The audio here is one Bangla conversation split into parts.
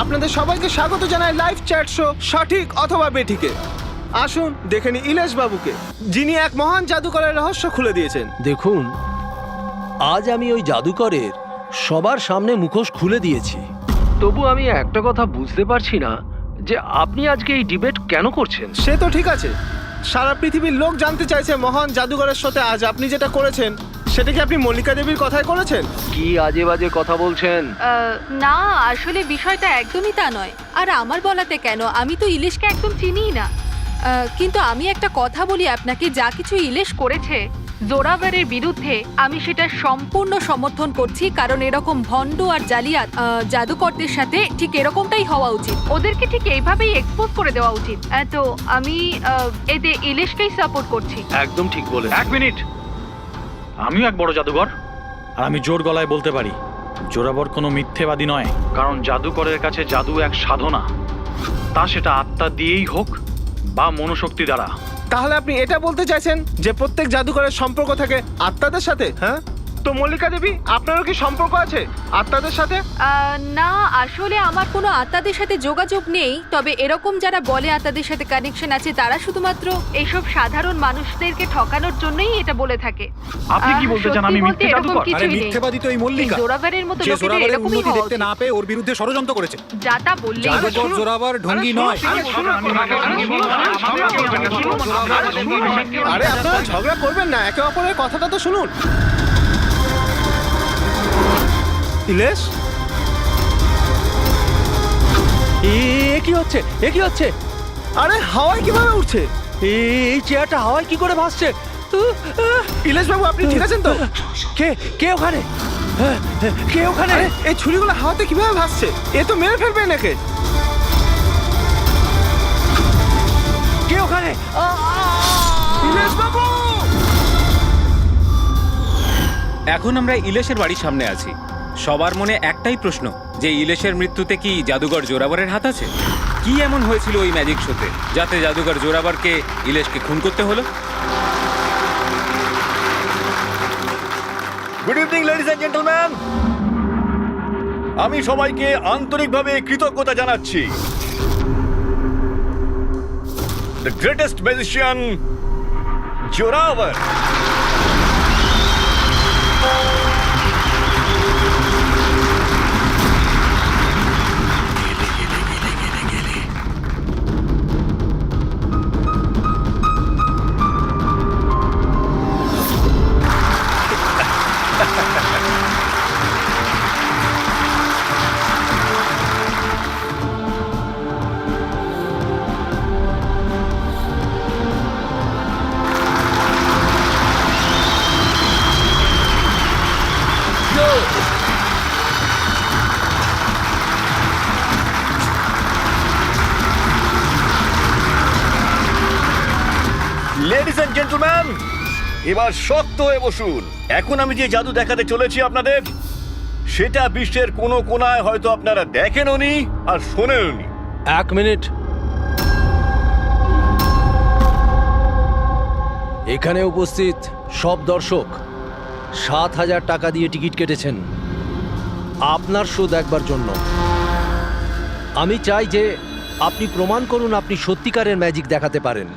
আপনাদের সবাইকে স্বাগত জানাই লাইভ চ্যাট শো সঠিক অথবা বেঠিকে। আসুন দেখে নি ইলেশ বাবুকে, যিনি এক মহান জাদুকরের রহস্য খুলে দিয়েছেন। দেখুন, আজ আমি ওই জাদুকরের সবার সামনে মুখোশ খুলে দিয়েছি। তবু আমি একটা কথা বুঝতে পারছি না যে আপনি আজকে এই ডিবেট কেন করছেন। সে তো ঠিক আছে, সারা পৃথিবীর লোক জানতে চাইছে মহান জাদুকরের সাথে আজ আপনি যেটা করেছেন সেটা কি আপনি মল্লিকা দেবীর কথায় করেছেন? কি আজে বাজে কথা বলছেন? না, আসলে বিষয়টা একদমই তা নয়। আর আমার বলাতে কেন, আমি তো ইলিশকে একদম চিনিই না। কিন্তু আমি একটা কথা বলি আপনাকে, যা কিছু ইলিশ করেছে জোরাভারের বিরুদ্ধে, আমি সেটা সম্পূর্ণ সমর্থন করছি। কারণ এরকম ভণ্ড আর জালিয়াত জাদুকরদের সাথে ঠিক এরকমটাই হওয়া উচিত, ওদেরকে ঠিক এইভাবেই এক্সপোজ করে দেওয়া উচিত। তো আমি এতে ইলিশকেই সাপোর্ট করছি। একদম ঠিক বলে। এক মিনিট, আমিও এক বড় জাদুকর, আর আমি জোর গলায় বলতে পারি জোরাবর কোনো মিথ্যেবাদী নয়। কারণ জাদুকরের কাছে জাদু এক সাধনা, তা সেটা আত্মা দিয়েই হোক বা মনোশক্তি দ্বারা। তাহলে আপনি এটা বলতে চাইছেন যে প্রত্যেক জাদুকরের সম্পর্ক থাকে আত্মাদের সাথে? হ্যাঁ, তো মল্লিকা দেবী আপনারও কি সম্পর্ক আছে আত্মাদের সাথে? না, আসলে আমার কোনো আত্মাদের সাথে যোগাযোগ নেই। তবে এরকম যারা বলে আত্মাদের সাথে কানেকশন আছে, তারা শুধুমাত্র এইসব সাধারণ মানুষদেরকে ঠকানোর জন্যই এটা বলে থাকে। আপনি কি বলতে চান আমি মিথ্যে জাদুকর? আরে মিথ্যেবাদী তো এই মল্লিকা, জোরাভারের মতো যে লোকেদের জোরাবারের এরকমই উন্নতি হওয়া দেখতে উচিত। না পেয়ে ওর বিরুদ্ধে ষড়যন্ত্র করেছে। যা তা বললেই জাদুকর জোরাবার ঢঙ্গি নয়। আরে আপনারা ঝগড়া করবেন না, একে অপরের কথাটা তো শুনুন। ইলেশ, কি হচ্ছে? কি হচ্ছে? আরে হাওয়ায় কিভাবে উঠছে? এই চেয়ারটা হাওয়ায় কি করে ভাসছে? ইলেশ বাবু আপনি ঠিক আছেন তো? কে ওখানে? কে ওখানে? আরে এই ছুরিগুলো হাওয়াতে কিভাবে ভাসছে? এ তো মেরে ফেলবে নাকি? কে ওখানে? ইলেশ বাবু! এখন আমরা ইলেশের বাড়ির সামনে আছি। সবার মনে একটাই প্রশ্ন, যে ইলেশের মৃত্যুতে কি জাদুকর জোরাবারের হাত আছে? কি এমন হয়েছিল ওই ম্যাজিক শোতে যাতে জাদুকর জোরাবারকে ইলেশকে খুন করতে হলো? Good evening ladies and gentleman, আমি সবাইকে আন্তরিকভাবে কৃতজ্ঞতা জানাচ্ছি। The greatest magician Zorawar ladies and gentleman, এবার শক্ত হয়ে বসুন। এখন আমি যে জাদু দেখাতে চলেছি আপনাদের, সেটা বিশ্বের কোনো কোনায় হয়তো আপনারা দেখেনওনি আর শোনেনওনি। এক মিনিট। এখানে উপস্থিত সব দর্শক ৭,০০০ টাকা দিয়ে টিকিট কেটেছেন আপনার শো দেখবার জন্য। আমি চাই যে আপনি প্রমাণ করুন আপনি সত্যিকারের ম্যাজিক দেখাতে পারেন,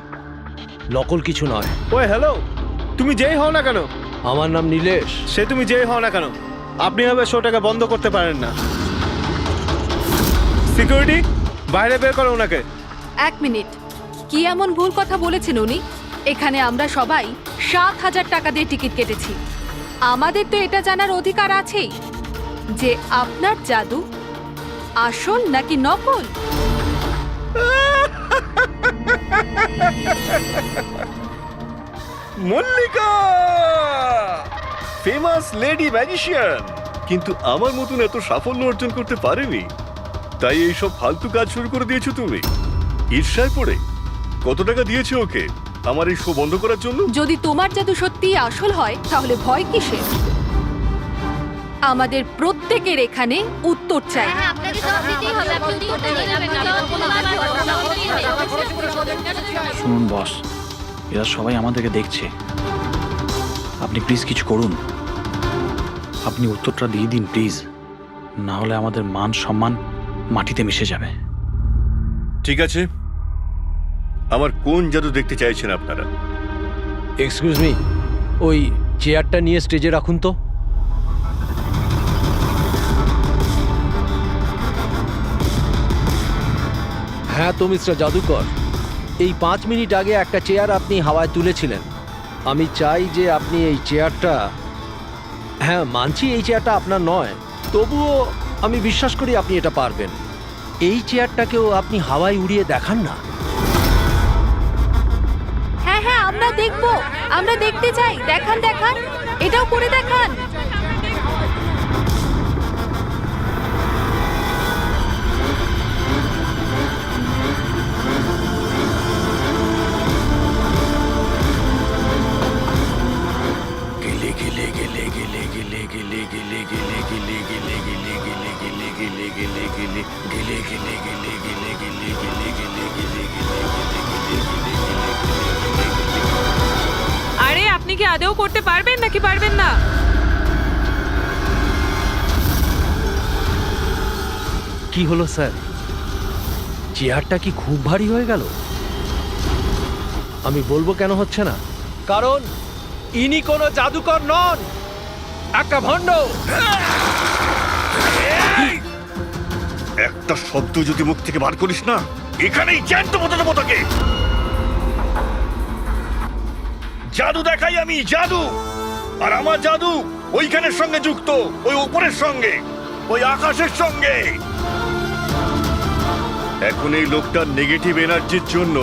নকল কিছু নয়। ওই হ্যালো, তুমি যেই হও না কেন, আমার নাম নীলেশ। সে তুমি যেই হও না কেন, আপনি হবে শোটাকে বন্ধ করতে পারেন না। সিকিউরিটি, বাইরে বের করো ওনাকে। এক মিনিট, কি এমন ভুল কথা বলেছেন উনি? এখানে আমরা সবাই ৭,০০০ টাকা দিয়ে টিকিট কেটেছি। আমাদের তো এটা জানার অধিকার আছেই যে আপনার জাদু আসল নাকি নকল। মল্লিকা, ফেমাস লেডি ম্যাজিশিয়ান, কিন্তু আমার মতন এত সাফল্য অর্জন করতে পারেনি। তাই এইসব ফালতু কাজ শুরু করে দিয়েছো তুমি। ঈর্ষায় পড়ে কত টাকা দিয়েছো ওকে আমার এই শো বন্ধ করার জন্য? যদি তোমার জাদু সত্যিই আসল হয় তাহলে ভয় কিসের? আমাদের প্রত্যেকের এখানে উত্তর চাই। শুনুন বস, এরা সবাই আমাদেরকে দেখছে, আপনি প্লিজ কিছু করুন। আপনি উত্তরটা দিয়ে দিন প্লিজ, না হলে আমাদের মান সম্মান মাটিতে মিশে যাবে। ঠিক আছে, আমার কোন জাদু দেখতে চাইছেন আপনারা? এক্সকিউজ মি, ওই চেয়ারটা নিয়ে স্টেজে রাখুন তো। হ্যাঁ তো মিস্টার জাদুকর, এই 5 মিনিট আগে একটা চেয়ার আপনি হাওয়ায় তুলেছিলেন। আমি চাই যে আপনি এই চেয়ারটা, হ্যাঁ মানছি এই চেয়ারটা আপনার নয়, তবুও আমি বিশ্বাস করি আপনি এটা পারবেন। এই চেয়ারটাকেও আপনি হাওয়ায় উড়িয়ে দেখান না। হ্যাঁ হ্যাঁ, আমরা দেখব, আমরা দেখতে চাই। দেখান দেখান, এটাও করে দেখান। আরে আপনি কি আদৌ করতে পারবেন নাকি পারবেন না? কি হলো স্যার, চেয়ারটা কি খুব ভারী হয়ে গেল? আমি বলবো কেন হচ্ছে না, কারণ ইনি কোনো জাদুকর নন, একটা ভণ্ড। একটা শব্দ যদি মুখ থেকে বার করিস না, এখানেই জ্যান্ত মতো দেবো তোকে। জাদু দেখাই আমি, জাদু। আর আমার জাদু ওইখানের সঙ্গে যুক্ত, ওই উপরের সঙ্গে, ওই আকাশের সঙ্গে। এখন এই লোকটার নেগেটিভ এনার্জির জন্য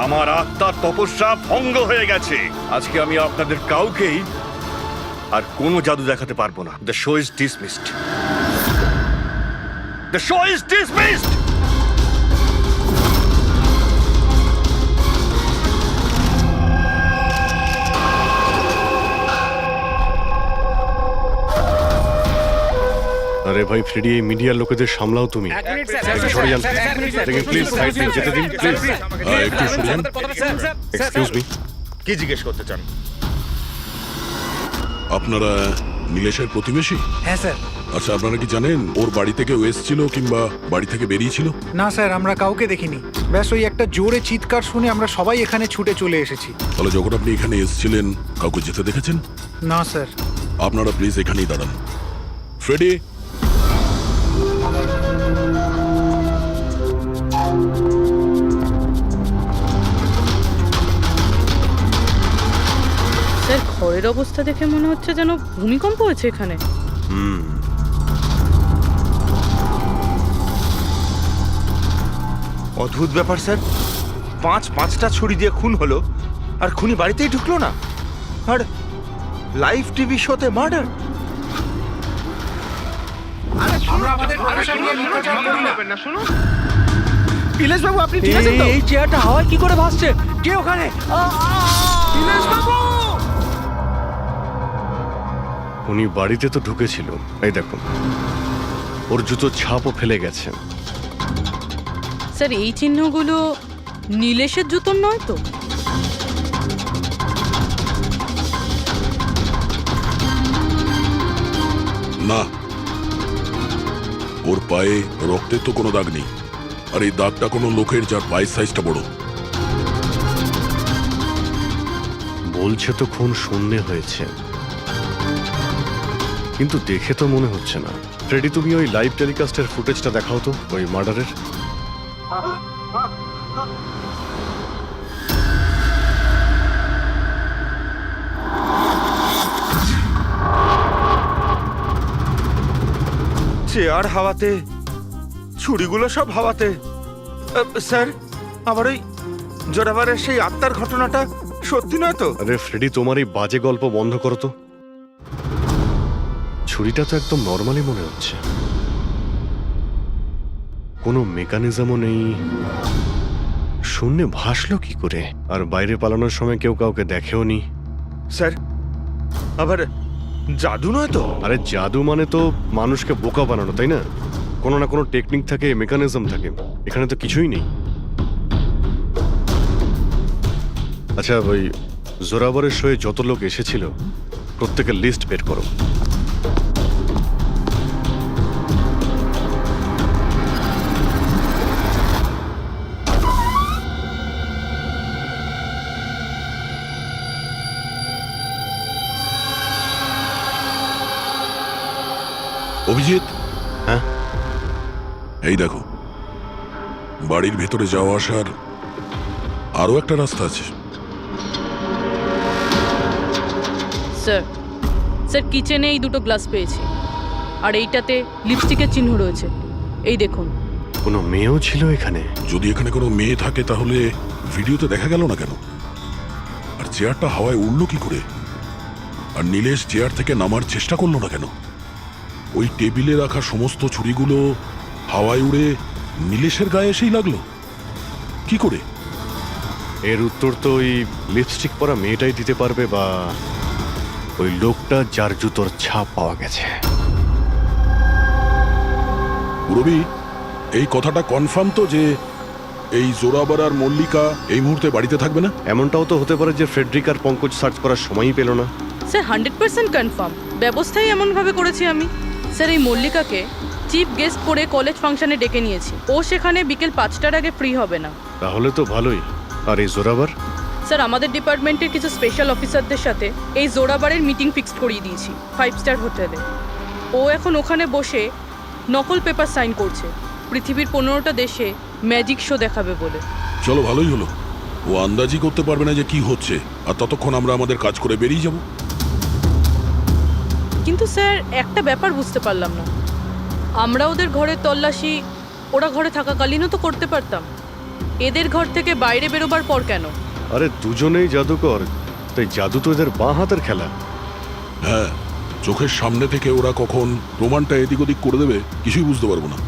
আমার আত্মার তপস্যা ভঙ্গ হয়ে গেছে। আজকে আমি আপনাদের কাউকেই আর কোনো জাদু দেখাতে পারবো না। The show is dismissed. The show is dismissed! আরে ভাই ফ্রেডি, এই মিডিয়ার লোকেদের সামলাও তুমি। সরে যান প্লিজ, সাইড দিন, যেতে দিন প্লিজ। একটু সরে যান। এক্সকিউজ মি, কি জিজ্ঞেস করতে চান? আপনারা নীলেশের প্রতিবেশী? হ্যাঁ স্যার। আচ্ছা, আপনারা কি জানেন ওর বাড়ি থেকে ও এসেছিল কিংবা বাড়ি থেকে বেরিয়েছিল? না স্যার, আমরা কাউকে দেখিনি। ব্যাস ওই একটা জোরে চিৎকার শুনে আমরা সবাই এখানে ছুটে চলে এসেছি। তাহলে যখন আপনি এখানে এসেছিলেন কাউকে যেতে দেখেছেন? না স্যার। আপনারা প্লিজ এখানেই দাঁড়ান। ফ্রেডি, স্যার, ঘরের অবস্থা দেখে মনে হচ্ছে যেন ভূমিকম্প হয়েছে এখানে। অদ্ভুত ব্যাপার স্যার, পাঁচটা ছুরি দিয়ে খুন হলো আর খুনি বাড়িতেই ঢুকলো না। আর লাইভ টিভি শোতে মার্ডার। ইলেশ বাবু, আপনি ঠিক আছেন তো? এই চেয়ারটা হাওয়ায় কি করে ভাসছে? কে ওখানে? ইলেশ বাবু! উনি বাড়িতে তো ঢুকেছিল, এই দেখুন ওর জুতোর ছাপও ফেলে গেছে। স্যার, এই চিহ্নগুলো নীলেশের জুতোর নয় তো? না, ওর পায়ে রক্তের তো কোনো দাগ নেই। আর এই দাগটা কোনো লোকের যার পায়ের সাইজটা বড়। বলছে তো খুন শূন্যে হয়েছে, কিন্তু দেখে তো মনে হচ্ছে না। ফ্রেডি, তুমি ওই লাইভ টেলিকাস্টের ফুটেজটা দেখাও তো, ওই মার্ডারের। চেয়ার হাওয়াতে, ছুরিগুলো সব হাওয়াতে। স্যার, আবার ওই জোরাবারের সেই আত্মার ঘটনাটা সত্যি নয় তো? আরে ফ্রেডি, তোমার এই বাজে গল্প বন্ধ করো তো। ছুরিটা তো একদম নর্মালি মনে হচ্ছে, কোনো মেকানিজমও নেই। শূন্যে ভাসলো কি করে? আর বাইরে পালানোর সময় কেউ কাউকে দেখেও নি। স্যার, আবার জাদু নয় তো? আরে জাদু মানে তো মানুষকে বোকা বানানো, তাই না? কোনো না কোনো টেকনিক থাকে, মেকানিজম থাকে। এখানে তো কিছুই নেই। আচ্ছা, ওই জোরাবরের শোয়ে যত লোক এসেছিল প্রত্যেকের লিস্ট বের করো। অভিজিৎ, হ্যাঁ? এই দেখো, বাড়ির ভেতরে যাওয়া আসার আরো একটা রাস্তা আছে। স্যার স্যার কিচেনে এই দুটো গ্লাস পেয়েছি, আর এইটাতে লিপস্টিকের চিহ্ন রয়েছে। এই দেখুন। কোনো মেয়েও ছিল এখানে? যদি এখানে কোনো মেয়ে থাকে তাহলে ভিডিওতে দেখা গেল না কেন? আর চেয়ারটা হাওয়ায় উড়লো কি করে? আর নীলেশ চেয়ার থেকে নামার চেষ্টা করলো না কেন? ওই টেবিলে রাখা সমস্ত ছুরিগুলো হাওয়ায় উড়ে নীলেশের গায়ে এসেই লাগলো কি করে? এর উত্তর তো ওই লিপস্টিক পরা মেয়েটাই দিতে পারবে, বা ওই লোকটা যার জুতোর ছাপ পাওয়া গেছে। রবি, এই কথাটা কনফার্ম তো যে এই জোরাবার আর মল্লিকা এই মুহূর্তে বাড়িতে থাকবে না? এমনটাও তো হতে পারে যে ফ্রেডরিক আর পঙ্কজ সার্চ করার সময়ই পেল না। Sir 100% confirm. ব্যবস্থাই এমনভাবে করেছি আমি। স্যার এই মল্লিকাকে চিফ গেস্ট করে কলেজ ফাংশনে ডেকে নিয়েছি। ও সেখানে বিকেল 5টার আগে ফ্রি হবে না। তাহলে তো ভালোই। আর এই জোরাবার? স্যার আমাদের ডিপার্টমেন্টের কিছু স্পেশাল অফিসারদের সাথে এই জোরাবারের মিটিং ফিক্সড করিয়ে দিয়েছি 5 স্টার হোটেলে। ও এখন ওখানে বসে নকল পেপার সাইন করছে পৃথিবীর 15টা দেশে ম্যাজিক শো দেখাবে বলে। চলো, ভালোই হলো। ও আন্দাজি করতে পারবে না যে কি হচ্ছে, আর ততক্ষণ আমরা আমাদের কাজ করে বেরিয়ে যাব। কিন্তু স্যার একটা ব্যাপার বুঝতে পারলাম না। আমরা ওদের ঘরের তল্লাশি ওরা ঘরে থাকাকালীনও তো করতে পারতাম। এদের ঘর থেকে বাইরে বেরোবার পর কেন? আরে দুজনেই জাদুকর, তাই জাদু তো এদের বাঁ হাতের খেলা। হ্যাঁ, চোখের সামনে থেকে ওরা কখন প্রমাণটা এদিক ওদিক করে দেবে কিছুই বুঝতে পারবো না।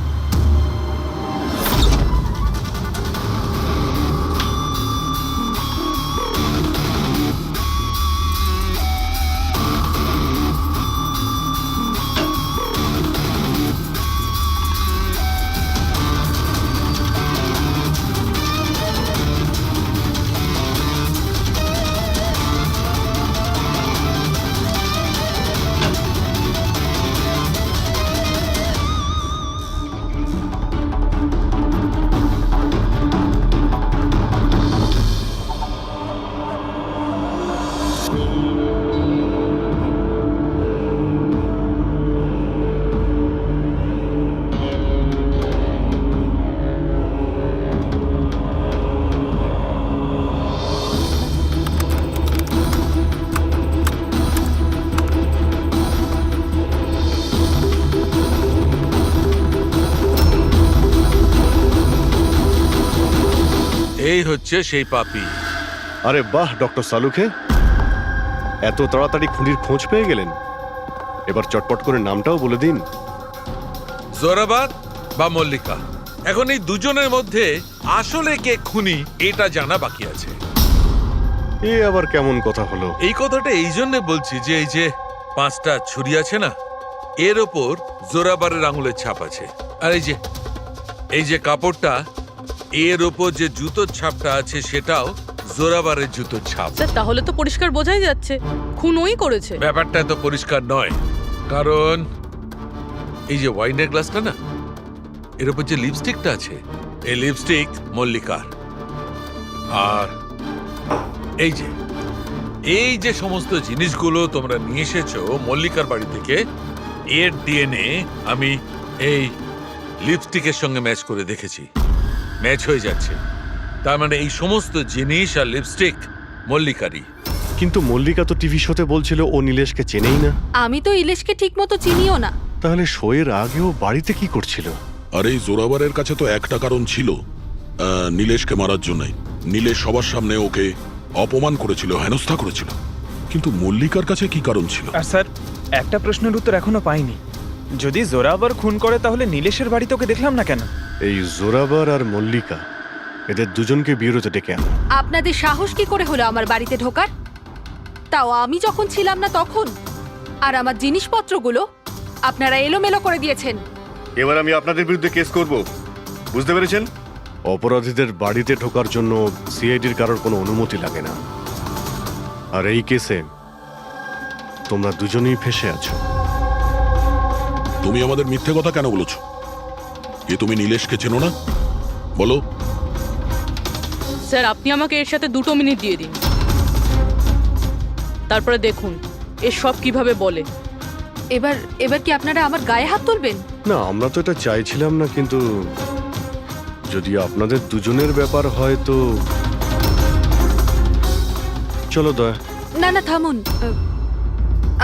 এই হচ্ছে সেই পাপি। আরে বাহ ডক্টর সালুখে, এত তাড়াতাড়ি খুনির খোঁজ পেয়ে গেলেন। এবার চটপট করে নামটাও বলে দিন। জোরাবার বা মল্লিকা, এখন এই দুজনের মধ্যে আসলে কে খুনি এটা জানা বাকি আছে। এ আবার কেমন কথা হলো? এই কথাটা এই জন্য বলছি যে এই যে 5টা ছুরি আছে না, এর ওপর জোরাবারের আঙুলের ছাপ আছে। আর এই যে কাপড়টা, এর ওপর যে জুতোর ছাপটা আছে সেটাও জোরাবারের জুতোর ছাপ। স্যার তাহলে তো পরিষ্কার বোঝাই যাচ্ছে খুন ওই করেছে। ব্যাপারটা তো পরিষ্কার নয়, কারণ এই যে ওয়াইনের গ্লাসটা না, এর উপর যে লিপস্টিকটা আছে, এই লিপস্টিক মল্লিকার। আর এই যে সমস্ত জিনিসগুলো তোমরা নিয়ে এসেছো মল্লিকার বাড়ি থেকে, এর ডিএনএ আমি এই লিপস্টিকের সঙ্গে ম্যাচ করে দেখেছি, ম্যাচ হয়ে যাচ্ছে। তার মানে এই সমস্ত জিনিস আর লিপস্টিক মল্লিকারই। কিন্তু মল্লিকা তো টিভি শোতে বলছিল ও নীলেশকে চেনেই না। আমি তো ইলিশকে ঠিক মতো চিনিও না। তাহলে শোয়ের আগেও বাড়িতে কি করছিল? আর এই জোরাবারের কাছে তো একটা কারণ ছিল, নীলেশকে মারার জন্যই। নীলেশ সবার সামনে ওকে অপমান করেছিল, হেনস্থা করেছিল। কিন্তু মল্লিকার কাছে কি কারণ ছিল? আর স্যার একটা প্রশ্নের উত্তর এখনো পাইনি। যদি জোরাবার খুন করে তাহলে নীলেশের বাড়ি তোকে দেখলাম না কেন? এই জোরাবার আর মল্লিকা, এদের দুজনকে বিরোধে ডেকে আনো। আপনাদের সাহস কি করে হলো আমার বাড়িতে ঢোকার? তাও আমি যখন ছিলাম না তখন। আর আমার জিনিসপত্রগুলো আপনারা এলোমেলো করে দিয়েছেন। এবার আমি আপনাদের বিরুদ্ধে কেস করব, বুঝতে পেরেছেন? অপরাধীদের বাড়িতে ঢোকার জন্য সিআইডির কারোর কোনো অনুমতি লাগে না। আর এই কেসে তোমরা দুজনেই ফেঁসে আছো। তুমি আমাদের মিথ্যে কথা কেন বলেছো? এ তুমি নীলেশকে চেনো না? বলো। স্যার আপনি আমাকে এর সাথে 2 মিনিট দিয়ে দিন, তারপরে দেখুন এর সব কিভাবে বলে। এবার এবার কি আপনারা আমার গায়ে হাত তুলবেন? না, আমরা তো এটা চাইছিলাম না, কিন্তু যদি আপনাদের দুজনের ব্যাপার হয় তো চলো দয়া। না না থামুন,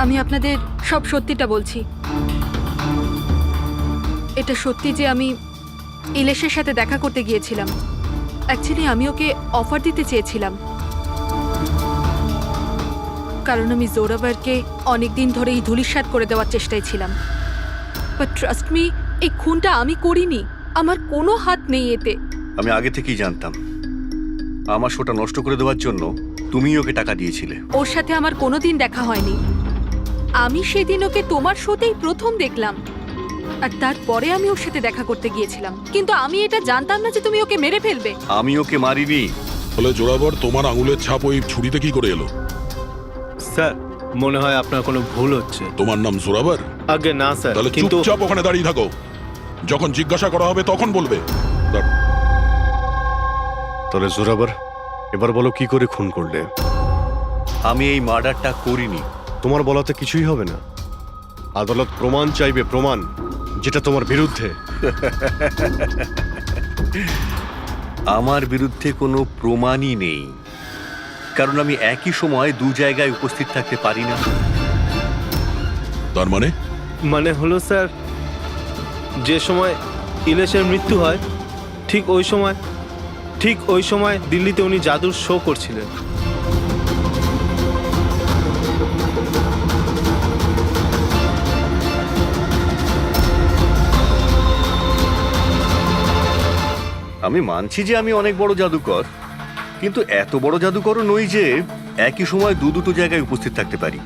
আমি আপনাদের সব সত্যিটা বলছি। এটা সত্যি যে আমি ইলেশের সাথে দেখা করতে গিয়েছিলাম। অ্যাকচুয়ালি আমি ওকে অফার দিতে চেয়েছিলাম, কারণ আমি জোরাভারকে অনেকদিন ধরে এই ধূলিসাৎ করে দেওয়ার চেষ্টায় ছিলাম। বাট ট্রাস্ট মি, এই খুনটা আমি করিনি, আমার কোনো হাত নেই এতে। আমি আগে থেকেই জানতাম আমার শোটা নষ্ট করে দেওয়ার জন্য তুমিই ওকে টাকা দিয়েছিলে। ওর সাথে আমার কোনোদিন দেখা হয়নি। আমি সেদিন ওকে তোমার শোতেই প্রথম দেখলাম, আর তারপরে আমি ওর সাথে দেখা করতে গিয়েছিলাম। কিন্তু আমি এটা জানতাম না যে তুমি ওকে মেরে ফেলবে। আমি ওকে মারিনি। বলে জোরাবর, তোমার আঙুলের ছাপ ওই ছুরিতে কি করে এলো? স্যার, মনে হয় আপনার কোনো ভুল হচ্ছে। তোমার নাম জোরাবর? আগে না স্যার, তাহলে কিন্তু চুপচাপ ওখানে দাঁড়িয়ে থাকো, যখন জিজ্ঞাসা করা হবে তখন বলবে। তাহলে জোরাবর, এবার বলো কি করে খুন করলে? আমি এই মার্ডারটা করিনি। তোমার বলাতে কিছুই হবে না। আদালত প্রমাণ চাইবে, প্রমাণ যেটা তোমার বিরুদ্ধে। আমার বিরুদ্ধে কোনো প্রমাণই নেই, কারণ আমি একই সময় দু জায়গায় উপস্থিত থাকতে পারি না। তার মানে? মানে হলো স্যার, যে সময় ইলেশের মৃত্যু হয় ঠিক ওই সময় দিল্লিতে উনি জাদুর শো করছিলেন। আমি মানছি যে আমি অনেক বড় জাদুকর, কিন্তু এত বড় জাদুকরও নই যে একই সময় দুটো জায়গায় উপস্থিত থাকতে পারি।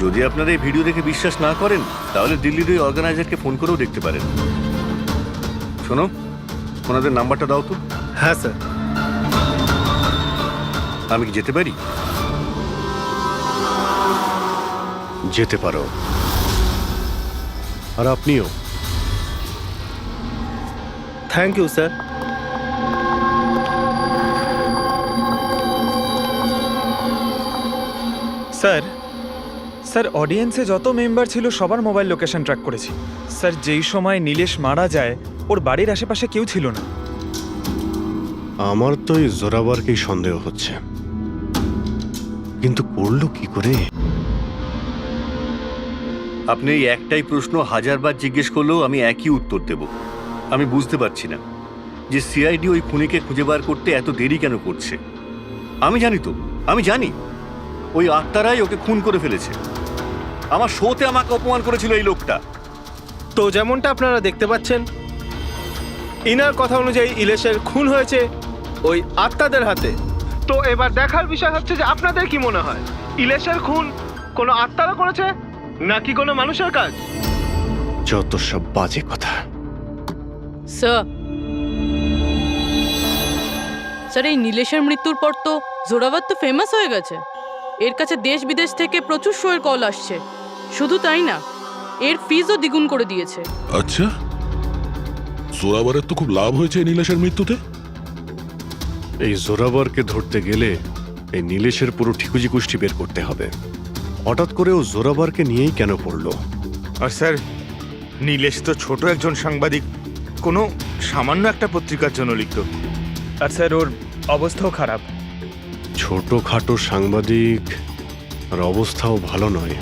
যদি আপনারা এই ভিডিও দেখে বিশ্বাস না করেন, তাহলে দিল্লির ওই অর্গানাইজারকে ফোন করেও দেখতে পারেন। শোনো, ওনাদের নাম্বারটা দাও তো। হ্যাঁ স্যার। আমি কি যেতে পারি? যেতে পারো। আর আপনিও। Thank you sir. Sir, sir অডিয়েন্সে যত মেম্বার ছিল সবার মোবাইল লোকেশন ট্র্যাক করেছি। স্যার, যেই সময় নীলেশ মারা যায় ওর বাড়ির আশেপাশে কেউ ছিল না। আমার তো এই জোরাবারকেই সন্দেহ হচ্ছে, কিন্তু করলো কি করে? আপনি এই একটাই প্রশ্ন হাজারবার জিজ্ঞেস করলেও আমি একই উত্তর দেব। আমি বুঝতে পারছি না যে সিআইডি ওই খুনিকে খুঁজে বার করতে এত দেরি কেন করছে। আমি জানি ওই আত্মারাই ওকে খুন করে ফেলেছে। আমার শোতে আমাকে অপমান করেছিল এই লোকটা। তো যেমনটা আপনারা দেখতে পাচ্ছেন, ইনার কথা অনুযায়ী ইলেশের খুন হয়েছে ওই আত্মাদের হাতে। তো এবার দেখার বিষয় হচ্ছে যে আপনাদের কি মনে হয়, ইলেশের খুন কোনো আত্মারা করেছে নাকি কোনো মানুষের কাজ? যত সব বাজে কথা। স্যার, এই নীলেশের মৃত্যুর পর তো জোরাভার তো ফেমাস হয়ে গেছে। এর কাছে দেশ বিদেশ থেকে প্রচুর শোয়ের কল আসছে। শুধু তাই না, এর ফিজও দ্বিগুণ করে দিয়েছে। আচ্ছা, জোরাবরের তো খুব লাভ হয়েছে এই নীলেশের মৃত্যুতে। এই জোরাবরকে ধরতে গেলে এই নীলেশের পুরো ঠিকুজি কুষ্টি বের করতে হবে। হঠাৎ করে ও জোরাবরকে নিয়েই কেন পড়লো? আর স্যার, নীলেশ তো ছোট একজন সাংবাদিক, কোনো সামান্য একটা পত্রিকার জন্য লিখত। আর স্যার, ওর অবস্থাও খারাপ। ছোটখাটো সাংবাদিক, আর অবস্থাও ভালো নয়।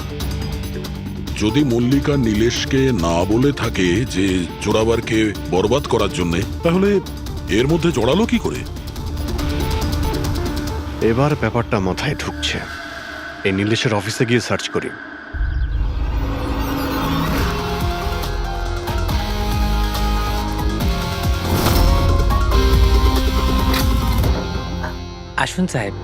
যদি মল্লিকা নীলেশকে না বলে থাকে যে জোরাবরকে বরবাদ করার জন্য, তাহলে এর মধ্যে জড়ালো কি করে? এবার ব্যাপারটা মাথায় ঢুকছে। এই নীলেশের অফিসে গিয়ে সার্চ করি। আসুন সাহেব।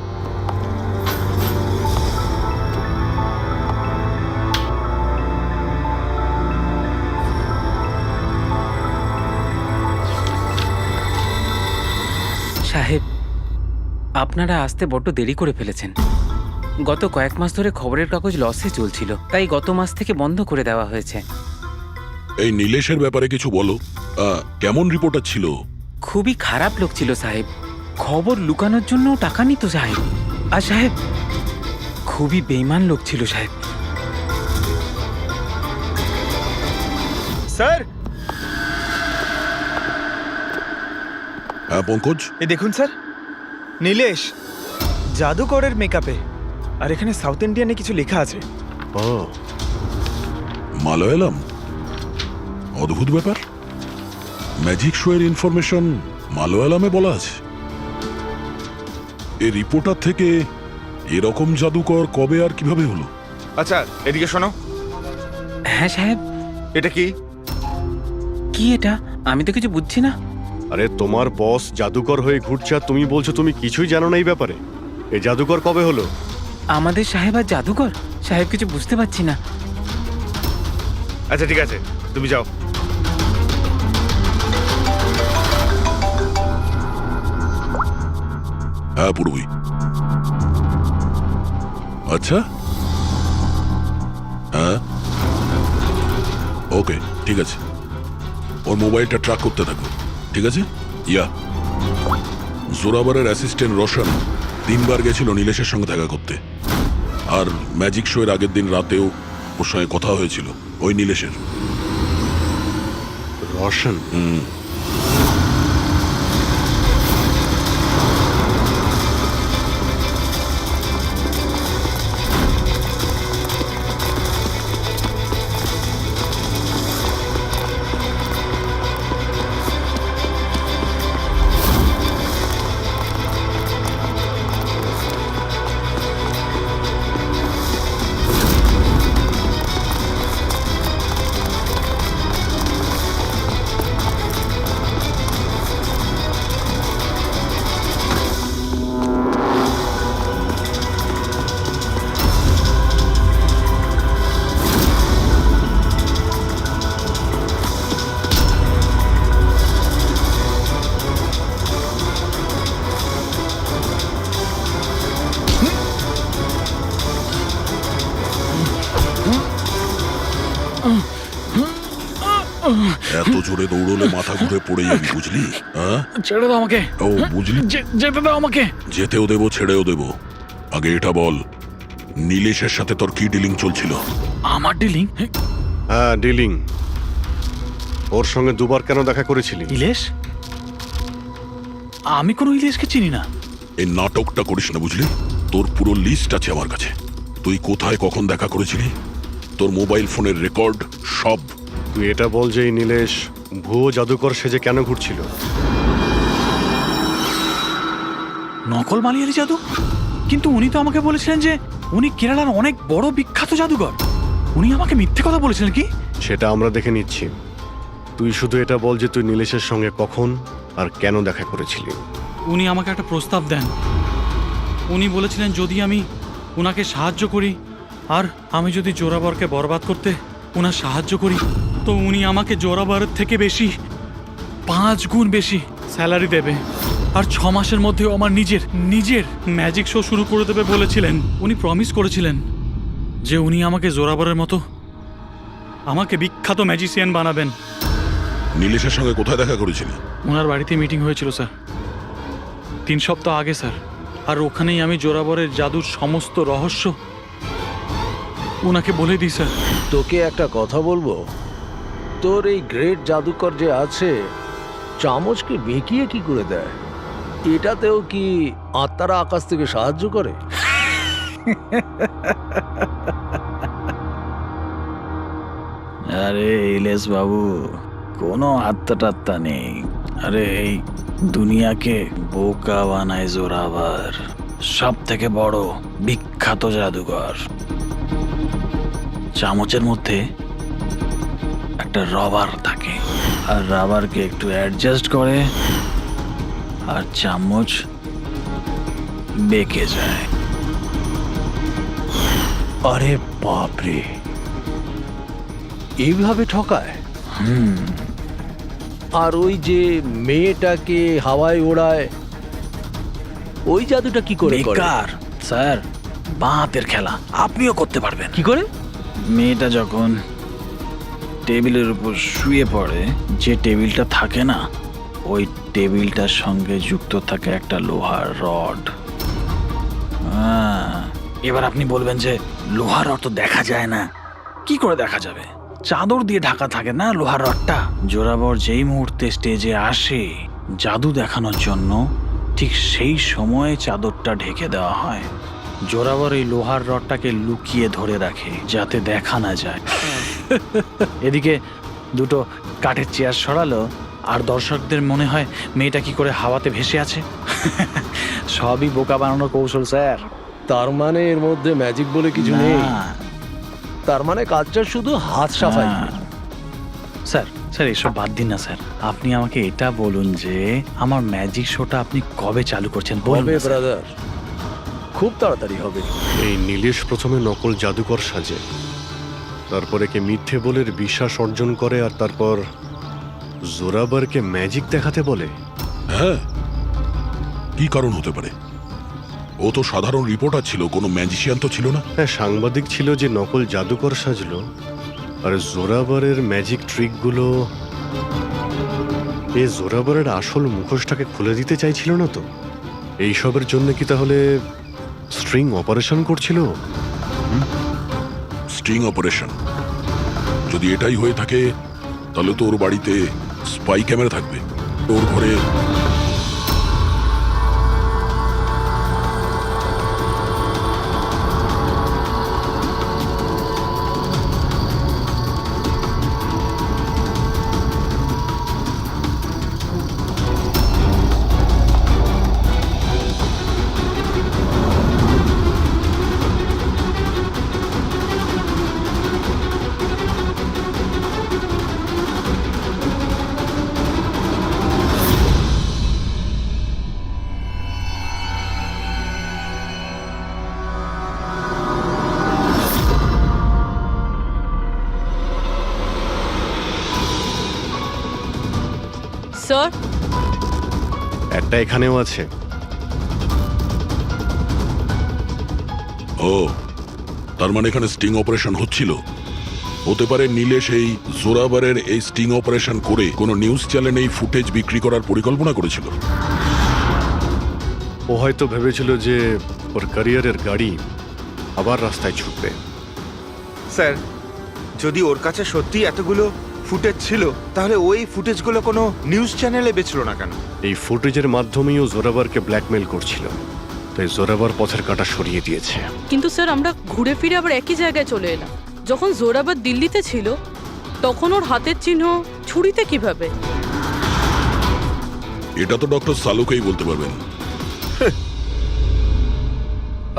সাহেব, আপনারা আসতে বড্ড দেরি করে ফেলেছেন। গত কয়েক মাস ধরে খবরের কাগজ লসে চলছিল, তাই গত মাস থেকে বন্ধ করে দেওয়া হয়েছে। এই নীলেশের ব্যাপারে কিছু বলো। কেমন রিপোর্টার ছিল? খুবই খারাপ লোক ছিল সাহেব। খবর লুকানোর জন্য টাকা নিত সাহেব। আর সাহেব, খুবই বেইমান লোক ছিল সাহেব। স্যার হ্যাঁ পঙ্কজ, এই দেখুন স্যার, নীলেশ জাদুকরের মেকআপে, আর এখানে সাউথ ইন্ডিয়ানে কিছু লেখা আছে। ও মালয়ালাম, অদ্ভুত ব্যাপার। ম্যাজিক শো এর ইনফরমেশন মালয়ালামে বলা আছে। এই রিপোর্টার থেকে এরকম জাদুকর কবে আর কিভাবে হলো? আচ্ছা এদিকে শোনো, হ্যাঁ সাহেব, এটা কি? কি এটা? আমি তো কিছু বুঝছি না। আরে তোমার বস জাদুকর হয়ে ঘুরছে আর তুমি বলছো তুমি কিছুই জানো না এই ব্যাপারে। এই জাদুকর কবে হলো? আমাদের সাহেব আর জাদুকর? সাহেব কিছু বুঝতে পারছি না। আচ্ছা ঠিক আছে, তুমি যাও। হ্যাঁ পূর্বই। আচ্ছা হ্যাঁ ওকে ঠিক আছে, ওর মোবাইলটা ট্র্যাক করতে থাকো, ঠিক আছে? ইয়া জোরাবারের অ্যাসিস্ট্যান্ট রোশন 3 বার গেছিল নীলেশের সঙ্গে দেখা করতে, আর ম্যাজিক শো এর আগের দিন রাতেও ওর সঙ্গে কথা হয়েছিল ওই নীলেশের। রোশন? এত জোরে দৌড়লে মাথা ঘুরে পড়ে যাবি, বুঝলি? হ্যাঁ ছেড়ে দাও আমাকে। ও বুঝলি, যেতে দাও আমাকে। যেতেও দেবো ছেড়েও দেবো। আগে এটা বল, নীলেশের সাথে তোর কি ডিলিং চলছিল? আমার ডিলিং? হ্যাঁ ডিলিং। ওর সঙ্গে 2 বার কেন দেখা করেছিলি? ইলেশ? আমি কোনো ইলেশকে চিনি না। এই নাটকটা করিস না, বুঝলি? তোর পুরো লিস্ট আছে আমার কাছে। তুই কোথায় কখন দেখা করেছিলি, তোর মোবাইল ফোনের রেকর্ড সব। তুই এটা বল যে এই নীলেশ ভুয়ো জাদুকর সেজে কেন ঘুরছিল? নকল মালিয়ালি জাদু? কিন্তু উনি তো আমাকে বলেছিলেন যে উনি কেরালার অনেক বড় বিখ্যাত জাদুকর। উনি আমাকে মিথ্যে কথা বলেছিলেন কি? সেটা আমরা দেখে নিচ্ছি। তুই শুধু এটা বল যে তুই নীলেশের সঙ্গে কখন আর কেন দেখা করেছিলি। উনি আমাকে একটা প্রস্তাব দেন। উনি বলেছিলেন যদি আমি ওনাকে সাহায্য করি, আর আমি যদি জোরাবরকে বরবাদ করতে ওনার সাহায্য করি, তো উনি আমাকে জোরাবরের থেকে বেশি 5 গুণ বেশি স্যালারি দেবে, আর 6 মাসের মধ্যেও আমার নিজের ম্যাজিক শো শুরু করে দেবে বলেছিলেন। উনি প্রমিস করেছিলেন যে উনি আমাকে জোরাবরের মতো আমাকে বিখ্যাত ম্যাজিশিয়ান বানাবেন। নীলেশের সঙ্গে কোথায় দেখা করেছিলি? ওনার বাড়িতে মিটিং হয়েছিল স্যার, 3 সপ্তাহ আগে স্যার। আর ওখানেই আমি জোরাবরের জাদুর সমস্ত রহস্য ওনাকে বলে দিই স্যার। তোকে একটা কথা বলবো, তোর এই গ্রেট জাদুকর যে আছে, চামচকে বেঁকিয়ে কি করে দেয়? এটাতেও কি আত্মারা আকাশ থেকে সাহায্য করে? আরে ইলেশ বাবু, কোনো আত্মা টাত্তা নেই। আরে এই দুনিয়াকে বোকা বানায় জোরাবার, সব থেকে বড় বিখ্যাত জাদুকর। চামচের মধ্যে একটা রবার থাকে, আর রাবারকে একটু অ্যাডজাস্ট করে আর চামচ বেঁকে যায়। আরে বাপরে, এইভাবে ঠকায়? আর ওই যে মেয়েটাকে হাওয়ায় ওড়ায়, ওই জাদুটা কি করে করে? বেকার স্যার, বাঁতের খেলা। আপনিও করতে পারবেন। কি করে? মেয়েটা যখন টেবিলের উপর শুয়ে পড়ে, যে টেবিলটা থাকে না, ওই টেবিলটার সঙ্গে যুক্ত থাকে একটা লোহার রড। এবার আপনি বলবেন যে লোহার রড তো দেখা যায় না, কি করে দেখা যাবে? চাদর দিয়ে ঢাকা থাকে না লোহার রডটা। জোরাবর যেই মুহূর্তে স্টেজে আসে জাদু দেখানোর জন্য, ঠিক সেই সময়ে চাদরটা ঢেকে দেওয়া হয়। জোরাবর এই লোহার রডটাকে লুকিয়ে ধরে রাখে যাতে দেখা না যায়। এদিকে দুটো কাঠের চেয়ার সরালো আর দর্শকদের মনে হয় মেয়েটা কি করে হাওয়াতে ভেসে আছে। সবই বোকা বানানোর কৌশল স্যার। তার মানে এর মধ্যে ম্যাজিক বলে কিছু নেই। না, তার মানে কাজটা শুধু হাত সাফাই। না। স্যার স্যার এসব বাদ দিন না স্যার, আপনি আমাকে এটা বলুন যে আমার ম্যাজিক শোটা আপনি কবে চালু করছেন বলুন হবে না, স্যার। ব্রাদার, খুব তাড়াতাড়ি হবে। এই নীলেশ প্রথমে নকল জাদুকর সাজে, তারপরে কে মিথ্যে বলে বিশ্বাস অর্জন করে, আর তারপর জোরাবারকে ম্যাজিক দেখাতে বলে। হ্যাঁ, কি কারণ হতে পারে? ও তো সাধারণ রিপোর্টার ছিল, কোনো ম্যাজিশিয়ান তো ছিল না। হ্যাঁ, সাংবাদিক ছিল যে নকল জাদুকর সাজলো, আর জোরাবারের ম্যাজিক ট্রিকগুলো এই জোরাবারের আসল মুখোশটাকে খুলে দিতে চাইছিল না তো? এইসবের জন্য কি তাহলে স্ট্রিং অপারেশন করছিল? স্ট্রিং অপারেশন যদি এটাই হয়ে থাকে, তাহলে তো ওর বাড়িতে স্পাই ক্যামেরা থাকবে, ওর ঘরে। স্যার, একটা এখানেও আছে। ও, তার মানে এখানে স্টিং অপারেশন হচ্ছিল। হতে পারে নীলেশ এই জোরাবারের এই স্টিং অপারেশন করে কোনো নিউজ চ্যানেলে এই ফুটেজ বিক্রি করার পরিকল্পনা করেছিল। ও হয়তো ভেবেছিল যে ওর ক্যারিয়ারের গাড়ি আবার রাস্তায় ছুটবে। স্যার, যদি ওর কাছে সত্যি এতগুলো ফুটেজ ছিল, তাহলে ওই ফুটেজগুলো কোনো নিউজ চ্যানেলে বেচলো না কেন? এই ফুটেজের মাধ্যমেই ও জোরাবারকে ব্ল্যাকমেল করছিল, তাই জোরাবার পথের কাঁটা সরিয়ে দিয়েছে। কিন্তু স্যার আমরা ঘুরে ফিরে আবার একই জায়গায় চলে এলাম। যখন জোরাবার দিল্লিতে ছিল তখন ওর হাতের চিহ্ন ছুরিতে কিভাবে? এটা তো ডক্টর সালুকেই বলতে পারবেন।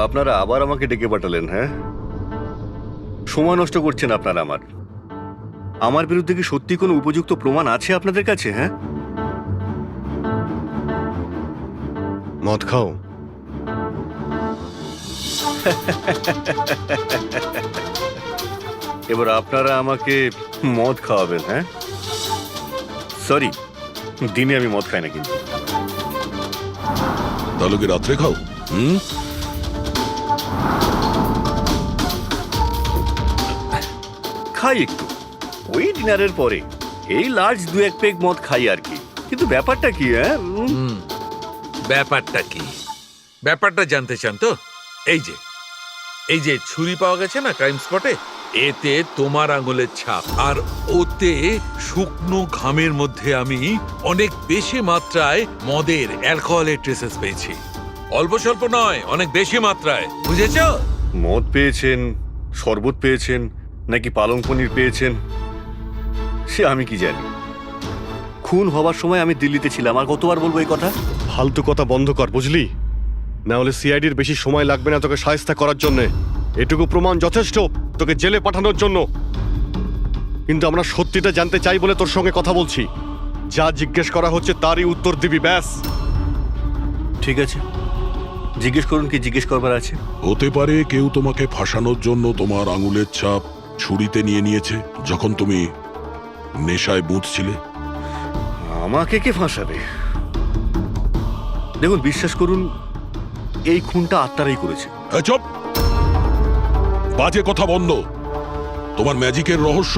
আপনারা আবার আমাকে ডেকে পাঠালেন? হ্যাঁ, সময় নষ্ট করছেন আপনারা। আমার বিরুদ্ধে কি সত্যি কোনো উপযুক্ত প্রমাণ আছে আপনাদের কাছে? হ্যাঁ, মদ খাও। এবার আপনারা আমাকে মদ খাওয়াবেন? হ্যাঁ, সরি, দিনে আমি মদ খাই না। কিন্তু তাহলে কি রাত্রে খাও? খাই একটু, ওই ডিনারের পরে এই লার্জ 2-1 পেগ মদ খাই আর কি। কিন্তু ব্যাপারটা কি? হ্যাঁ, ব্যাপারটা কি? ব্যাপারটা জানতে চান তো? এই যে ছুরি পাওয়া গেছে না ক্রাইম স্পটে, এতে তোমার আঙুলের ছাপ, আর ওতে শুকনো ঘামের মধ্যে আমি অনেক বেশি মাত্রায় মদের, অ্যালকোহলের ট্রেসেস পেয়েছি। অল্প স্বল্প নয়, অনেক বেশি মাত্রায়, বুঝেছ? মদ পেয়েছেন, শরবত পেয়েছেন, নাকি পালং পনির পেয়েছেন সে আমি কি জানি। খুন হবার সময় আমি দিল্লিতে ছিলাম। আর কতবার বলবো এই কথা? ফালতু কথা বন্ধ কর, বুঝলি? না হলে সিআইডির বেশি সময় লাগবে না তোকে শায়েস্তা করার জন্য। এটুকু প্রমাণ যথেষ্ট তোকে জেলে পাঠানোর জন্য। কিন্তু আমরা সত্যিটা জানতে চাই বলে তোর সঙ্গে কথা বলছি। যা জিজ্ঞেস করা হচ্ছে তারই উত্তর দিবি, ব্যাস। ঠিক আছে, জিজ্ঞেস করুন, কি জিজ্ঞেস করবার আছে। হতে পারে কেউ তোমাকে ফাঁসানোর জন্য তোমার আঙুলের ছাপ ছুরিতে নিয়েছে যখন তুমি নেশায় বুঝছিলে। আমাকে কে ফাঁসাবে? দেখুন, বিশ্বাস করুন, এই খুনটা আত্মারাই করেছে। চুপ, বাজে কথা বন্ধ। তোমার ম্যাজিকের রহস্য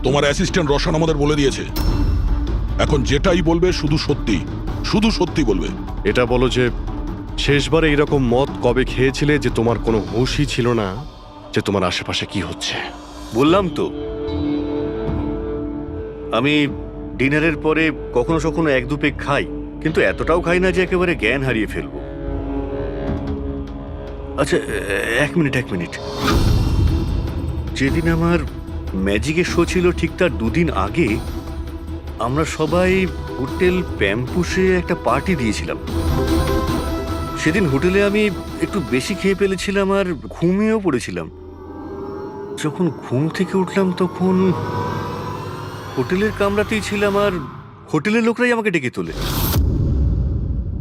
তোমার অ্যাসিস্ট্যান্ট রশন আমাদের বলে দিয়েছে। এখন যেটাই বলবে শুধু সত্যি বলবে। এটা বলো যে শেষবারে এরকম মদ কবে খেয়েছিলে যে তোমার কোনো হুঁশই ছিল না যে তোমার আশেপাশে কি হচ্ছে? বললাম তো, আমি ডিনারের পরে কখনো কখনো এক দু পেগ খাই, কিন্তু এতটাও খাই না যে একেবারে জ্ঞান হারিয়ে ফেলবো। আচ্ছা, এক মিনিট। যেদিন আমার ম্যাজিকের শো ছিল ঠিক তার দুদিন আগে আমরা সবাই হোটেল প্যাম্পুসে একটা পার্টি দিয়েছিলাম। সেদিন হোটেলে আমি একটু বেশি খেয়ে ফেলেছিলাম আর ঘুমিয়েও পড়েছিলাম। যখন ঘুম থেকে উঠলাম তখন হোটেলের কামরাতেই ছিলাম আর হোটেলের লোকরাই আমাকে ডেকে তোলে,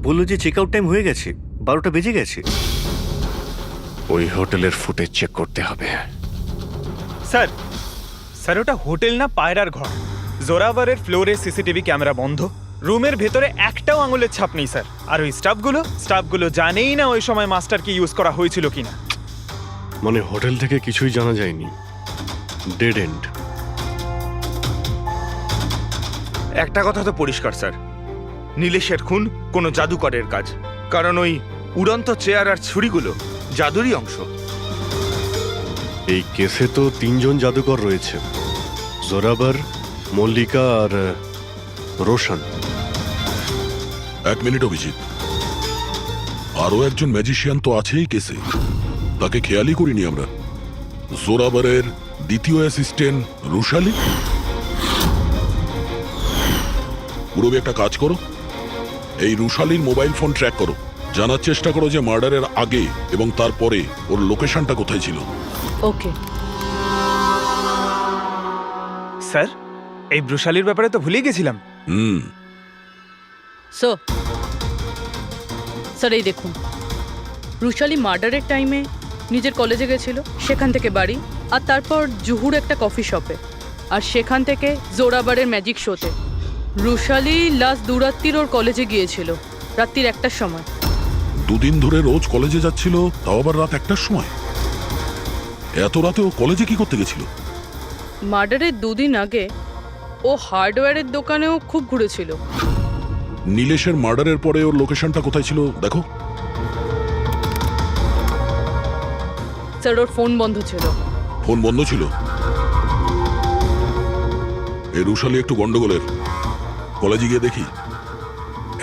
বললো যে চেক আউট টাইম হয়ে গেছে, 12টা বেজে গেছে। ওই হোটেলের ফুটেজ চেক করতে হবে। স্যার স্যার ওটা হোটেল না পায়রার ঘর। জোরাভারের ফ্লোরে সিসিটিভি ক্যামেরা বন্ধ, রুমের ভেতরে একটাও আঙুলের ছাপ নেই স্যার। আর ওই স্টাফগুলো জানেই না ওই সময় মাস্টারকে ইউজ করা হয়েছিল কিনা। মানে হোটেল থেকে কিছুই জানা যায়নি, ডেড এন্ড। একটা কথা তো পরিষ্কার স্যার, নীলেশের খুন কোনো জাদুকরের কাজ, কারণ ওই উড়ন্ত চেয়ার আর ছুরিগুলো জাদুরই অংশ। এই কেসে তো 3 জন জাদুকর রয়েছে, জোরাবার, মল্লিকা আর রোশন। 1 মিনিট অভিজিৎ, আরো একজন ম্যাজিশিয়ান তো আছেই কেসে, তাকে খেয়ালই করিনি আমরা। জোরাবারের দ্বিতীয় অ্যাসিস্ট্যান্ট রুশালি। পুরবি একটা কাজ করো, এই রুশালির মোবাইল ফোন ট্র্যাক করো, জানার চেষ্টা করো যে মার্ডারের আগে এবং তারপরে ওর লোকেশনটা কোথায় ছিল। ওকে স্যার এই ব্রুশালির ব্যাপারে তো ভুলেই গেছিলাম। স্যার এই দেখুন, রুশালি মার্ডারের টাইমে নিজের কলেজে গেছিল, সেখান থেকে বাড়ি, আর তারপর জুহুর একটা কফি শপে, আর সেখান থেকে জোরাবারের ম্যাজিক শোতে। রুশালি লাস্ট দুরাত্রির ওর কলেজে গিয়েছিল রাত্রির 1টার সময়। 2 দিন ধরে রোজ কলেজে যাচ্ছিল, তাও আবার রাত 1টার সময়। এত রাতে ও কলেজে কি করতে গেছিল? মার্ডারের 2 দিন আগে ও হার্ডওয়্যারের দোকানেও খুব ঘুরেছিল। নীলেশের মার্ডারের পরে ওর লোকেশনটা কোথায় ছিল দেখো। স্যার ওর ফোন বন্ধ ছিল। ফোন বন্ধ ছিল? এই রুশালি একটু গন্ডগোলের, কলেজে গিয়ে দেখি।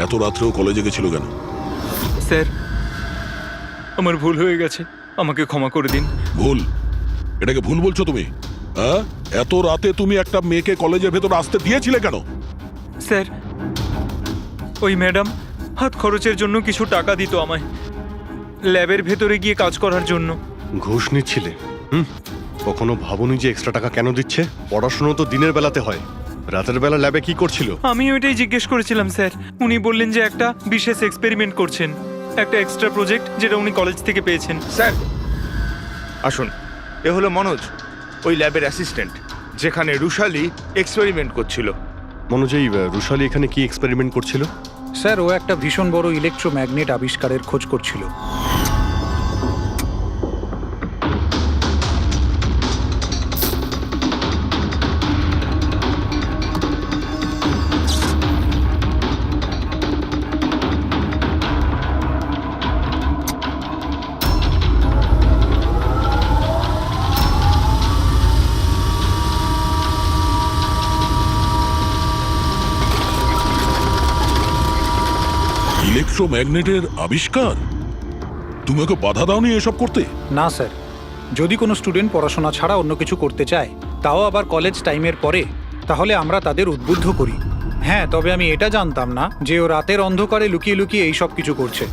এত রাত্রেও কলেজে গেছিল কেন? স্যার আমার ভুল হয়ে গেছে, আমাকে ক্ষমা করে দিন। ভুল? এটাকে ভুল বলছো তুমি? হ্যাঁ, এত রাতে তুমি একটা মেয়েকে কলেজের ভেতর আসতে দিয়েছিলে কেন? স্যার ওই ম্যাডাম হাত খরচের জন্য কিছু টাকা দিত আমায়, ল্যাবের ভেতরে গিয়ে কাজ করার জন্য। ঘুষ নিচ্ছিলে? কখনো ভাবনি যে এক্সট্রা টাকা কেন দিচ্ছে? পড়াশোনা তো দিনের বেলাতে হয়, রাতের বেলা ল্যাবে কি করছিল? আমি ওইটাই জিজ্ঞেস করেছিলাম স্যার। উনি বললেন যে একটা বিশেষ এক্সপেরিমেন্ট করছেন, একটা এক্সট্রা প্রজেক্ট যেটা উনি কলেজ থেকে পেয়েছেন। স্যার আসুন, এ হলো মনোজ, ওই ল্যাবের অ্যাসিস্ট্যান্ট, যেখানে রুশালি এক্সপেরিমেন্ট করছিল। মনোজ, এই রুশালি এখানে কি এক্সপেরিমেন্ট করছিল? স্যার ও একটা ভীষণ বড় ইলেকট্রোম্যাগনেট আবিষ্কারের খোঁজ করছিল। ইলেকট্রোম্যাগনেটের আবিষ্কার? তুমি ওকে বাধা দাওনি এসব করতে? না স্যার, যদি কোনো স্টুডেন্ট পড়াশোনা ছাড়া অন্য কিছু করতে চায়, তাও আবার কলেজ টাইমের পরে, তাহলে আমরা তাদের উদ্বুদ্ধ করি। হ্যাঁ, তবে আমি এটা জানতাম না যে ও রাতের অন্ধকারে লুকিয়ে লুকিয়ে এই সব কিছু করছে।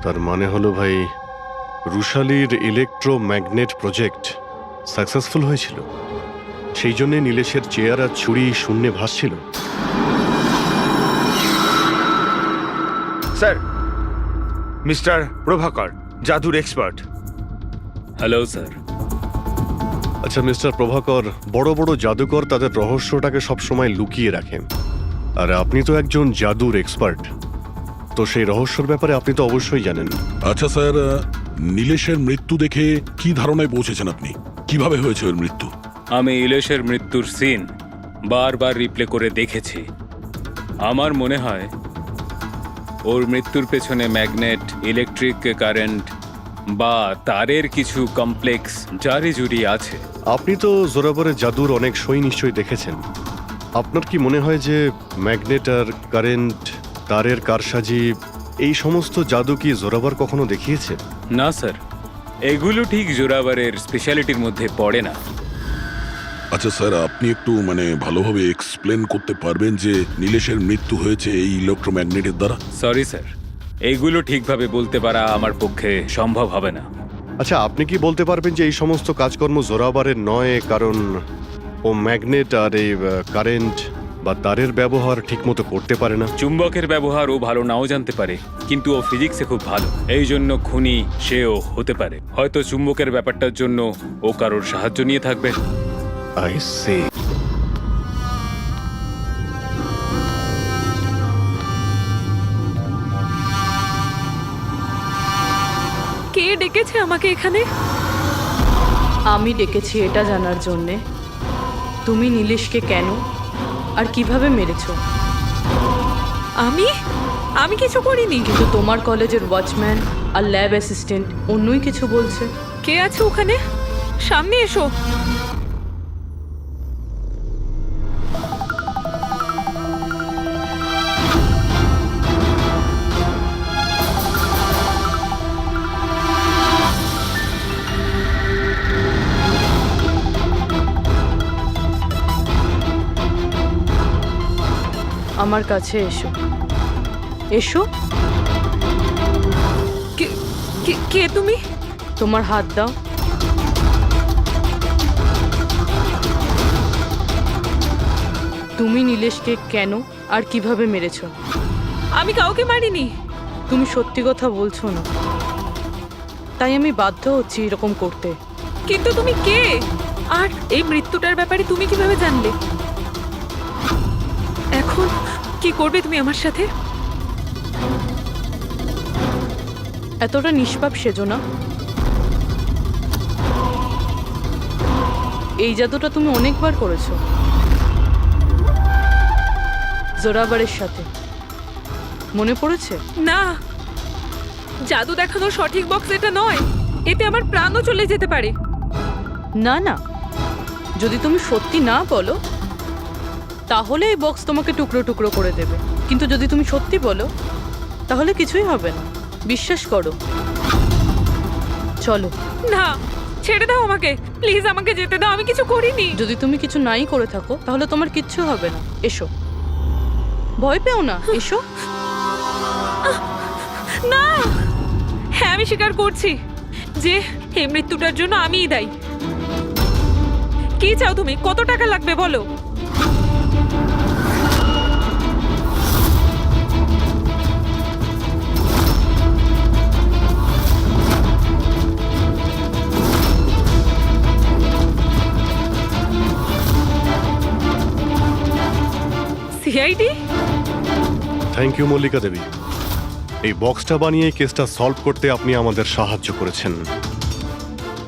তার মানে হলো ভাই, রুশালির ইলেকট্রোম্যাগনেট প্রজেক্ট সাকসেসফুল হয়েছিল, সেই জন্যে নীলেশের চেয়ার আর ছুরি শূন্যে ভাসছিল। স্যার, মিস্টার প্রভাকর, জাদুর এক্সপার্ট। Hello sir. আচ্ছা মিস্টার প্রভাকর, বড় বড় জাদুকর তাদের রহস্যটাকে সবসময় লুকিয়ে রাখেন, আর আপনি তো একজন জাদুর এক্সপার্ট, তো সেই রহস্যের ব্যাপারে আপনি তো অবশ্যই জানেন। আচ্ছা স্যার, নীলেশের মৃত্যু দেখে কি ধারণায় পৌঁছেছেন আপনি? কিভাবে হয়েছে ওর মৃত্যু? আমি ইলেশের মৃত্যুর সিন বারবার রিপ্লে করে দেখেছি। আমার মনে হয় ওর মৃত্যুর পেছনে ম্যাগনেট, ইলেকট্রিক কারেন্ট বা তারের কিছু কমপ্লেক্স জারি জুড়ি আছে। আপনি তো জোরাবরের জাদুর অনেক শোই নিশ্চয়ই দেখেছেন। আপনার কি মনে হয় যে ম্যাগনেট আর কারেন্ট, তারের কারসাজি, এই সমস্ত জাদু কি জোরাবার কখনো দেখিয়েছে? না স্যার, এগুলো ঠিক জোরাবারের স্পেশালিটির মধ্যে পড়ে না। আচ্ছা স্যার, আপনি একটু ভালোভাবে এক্সপ্লেন করতে পারবেন যে নীলেশের মৃত্যু হয়েছে এই ইলেকট্রোম্যাগনেটের দ্বারা? সরি স্যার, এইগুলো ঠিকভাবে বলতে পারা আমার পক্ষে সম্ভব হবে না। আচ্ছা, আপনি কি বলতে পারবেন যে এই সমস্ত কাজকর্ম জোরাবারের নয়, কারণ ও ম্যাগনেট আর এই কারেন্ট বা তারের ব্যবহার ঠিকমতো করতে পারে না? চুম্বকের ব্যবহার ও ভালো নাও জানতে পারে, কিন্তু ও ফিজিক্সে খুব ভালো, এই জন্য খুনি সেও হতে পারে। হয়তো চুম্বকের ব্যাপারটার জন্য ও কারোর সাহায্য নিয়ে থাকবে। I say. কে ডেকেছে আমাকে এখানে? আমি ডেকেছি এটা জানার জন্যে তুমি নীলেশকে কেন আর কিভাবে মেরেছো। আমি কিছু করিনি। কিন্তু তোমার কলেজের ওয়াচম্যান আর ল্যাব অ্যাসিস্ট্যান্ট অন্যই কিছু বলছে। কে আছে ওখানে? সামনে এসো। আমার কাছে এসো। এসো। কে তুমি? তোমার হাত দাও। তুমি নীলেশকে কেন আর কিভাবে মেরেছো? আমি কাউকে মারিনি। তুমি সত্যি কথা বলছো না, তাই আমি বাধ্য হচ্ছি এরকম করতে। কিন্তু তুমি কে? আর এই মৃত্যুটার ব্যাপারে তুমি কিভাবে জানলে? এখন কি করবে তুমি আমার সাথে? এতটা নিষ্পাপ সেজো না। এই জাদুটা তুমি অনেকবার করেছো জোরাবারের সাথে, মনে পড়েছে? না, জাদু দেখানোর সঠিক বক্স এটা নয়। এতে আমার প্রাণও চলে যেতে পারে। না না, যদি তুমি সত্যি না বলো তাহলে এই বক্স তোমাকে টুকরো টুকরো করে দেবে, কিন্তু যদি তুমি সত্যি বলো তাহলে কিছুই হবে না। বিশ্বাস করো। চলো। না, ছেড়ে দাও আমাকে, প্লিজ আমাকে যেতে দাও। আমি কিছু করিনি। যদি তুমি কিছু নাই করে থাকো তাহলে তোমার কিচ্ছু হবে না। এসো, ভয় পেও না, এসো। না, হ্যাঁ আমি স্বীকার করছি যে এই মৃত্যুটার জন্য আমিই দায়ী। কি চাও তুমি? কত টাকা লাগবে বলো? সিআইডি? থ্যাংক ইউ মল্লিকা দেবী। এই বক্সটা বানিয়ে কেসটা সলভ করতে আপনি আমাদের সাহায্য করেছেন।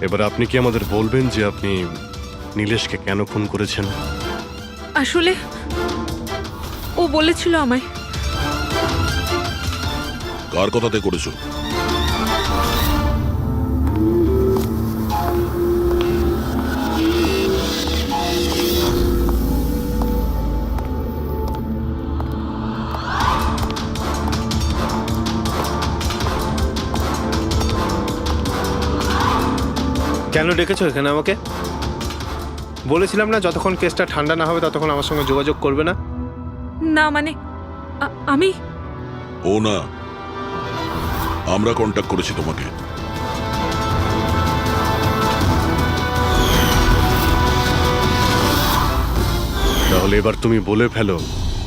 এবার আপনি কি আমাদের বলবেন যে আপনি নীলেশকে কেন খুন করেছেন? আসলে ও বলেছিল আমায়। কার কথাতে করেছো? কেন ডেকেছো এখানে আমাকে? বলেছিলাম না যতক্ষণ কেসটা ঠান্ডা না হবে ততক্ষণ আমার সঙ্গে যোগাযোগ করবে না। না মানে আমি ও না, আমরা কন্ট্যাক্ট করেছি তোমাকে। তাহলে এবার তুমি বলে ফেলো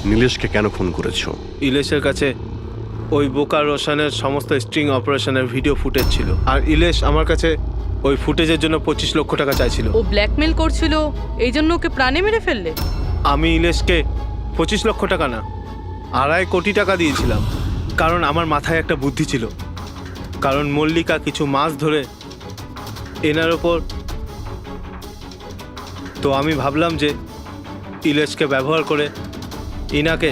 নীলেশকে কেন খুন করেছো? ইলেশের কাছে ওই বোকা রোশনের সমস্ত স্ট্রিং অপারেশনের ভিডিও ফুটেজ ছিল, আর ইলেশ আমার কাছে ওই ফুটেজের জন্য 25 লক্ষ টাকা চাইছিল। ও ব্ল্যাকমেল করছিল, এই জন্য ওকে প্রাণে মেরে ফেললে? আমি ইলেশকে 25 লক্ষ টাকা না, 2.5 কোটি টাকা দিয়েছিলাম, কারণ আমার মাথায় একটা বুদ্ধি ছিল। কারণ মল্লিকা কিছু মাস ধরে এনার ওপর, তো আমি ভাবলাম যে ইলেশকে ব্যবহার করে ইনাকে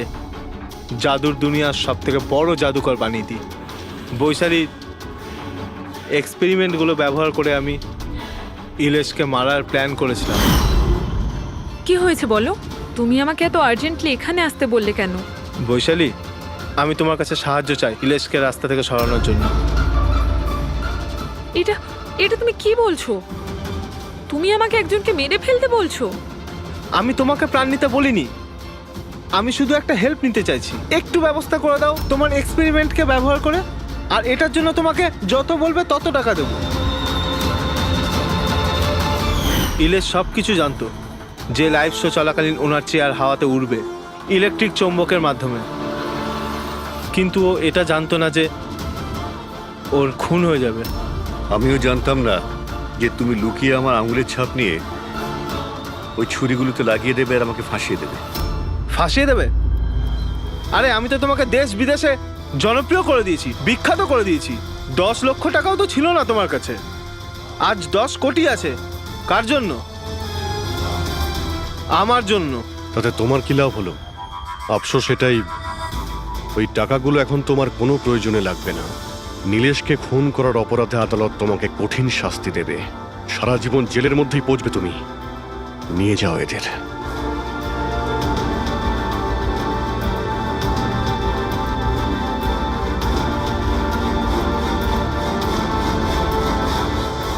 জাদুর দুনিয়ার সব থেকে বড় জাদুকর বানিয়ে দিই। বৈশালীর এক্সপেরিমেন্টগুলো ব্যবহার করে আমি ইলেশকে মারার প্ল্যান করেছিলাম। কি হয়েছে বলো? তুমি আমাকে এত আর্জেন্টলি এখানে আসতে বললে কেন? বৈশালী, আমি তোমার কাছে সাহায্য চাই ইলেশকে রাস্তা থেকে সরানোর জন্য। এটা এটা তুমি কি বলছো? তুমি আমাকে একজনকে মেরে ফেলতে বলছো? আমি তোমাকে প্রাণ নিতে বলিনি, আমি শুধু একটা হেল্প নিতে চাইছি। একটু ব্যবস্থা করে দাও তোমার এক্সপেরিমেন্টকে ব্যবহার করে, আর এটার জন্য তোমাকে যত বলবে তত টাকা দেবো। ইলেশ সব কিছু জানতো যে লাইভ শো চলাকালীন ওনার চেয়ার হাওয়াতে উড়বে ইলেকট্রিক চৌম্বকের মাধ্যমে, কিন্তু ও এটা জানতো না যে ওর খুন হয়ে যাবে। আমিও জানতাম না যে তুমি লুকিয়ে আমার আঙুলের ছাপ নিয়ে ওই ছুরিগুলোতে লাগিয়ে দেবে আর আমাকে ফাঁসিয়ে দেবে। ফাঁসিয়ে দেবে? আরে আমি তো তোমাকে দেশ বিদেশে জনপ্রিয় করে দিয়েছি, বিখ্যাত করে দিয়েছি। 10 লক্ষ টাকাও তো ছিল না তোমার কাছে, আজ 10 কোটি আছে। কার জন্য? আমার জন্য। তাতে তোমার কি লাভ হলো? আফসোস এটাই, ওই টাকাগুলো এখন তোমার কোনো প্রয়োজনে লাগবে না। নীলেশকে খুন করার অপরাধে আদালত তোমাকে কঠিন শাস্তি দেবে, সারা জীবন জেলের মধ্যেই পচবে তুমি। নিয়ে যাও এদের।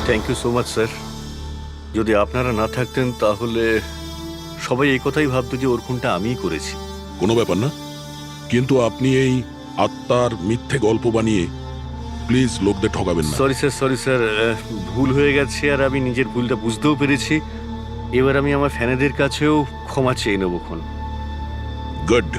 Thank you so much sir. যদি আপনারা না থাকতেন তাহলে সবাই এই কথাই ভাবতো যে ওর খুনটা আমিই করেছি। কোনো ব্যাপার না, কিন্তু আপনি এই আত্মার মিথ্যে গল্প বানিয়ে প্লিজ লোকদের ঠকাবেন না। সরি স্যার, ভুল হয়ে গেছে আর আমি নিজের ভুলটা বুঝতেও পেরেছি। এবার আমি আমার ফ্যানেদের কাছেও ক্ষমা চেয়ে নেবো। গুড।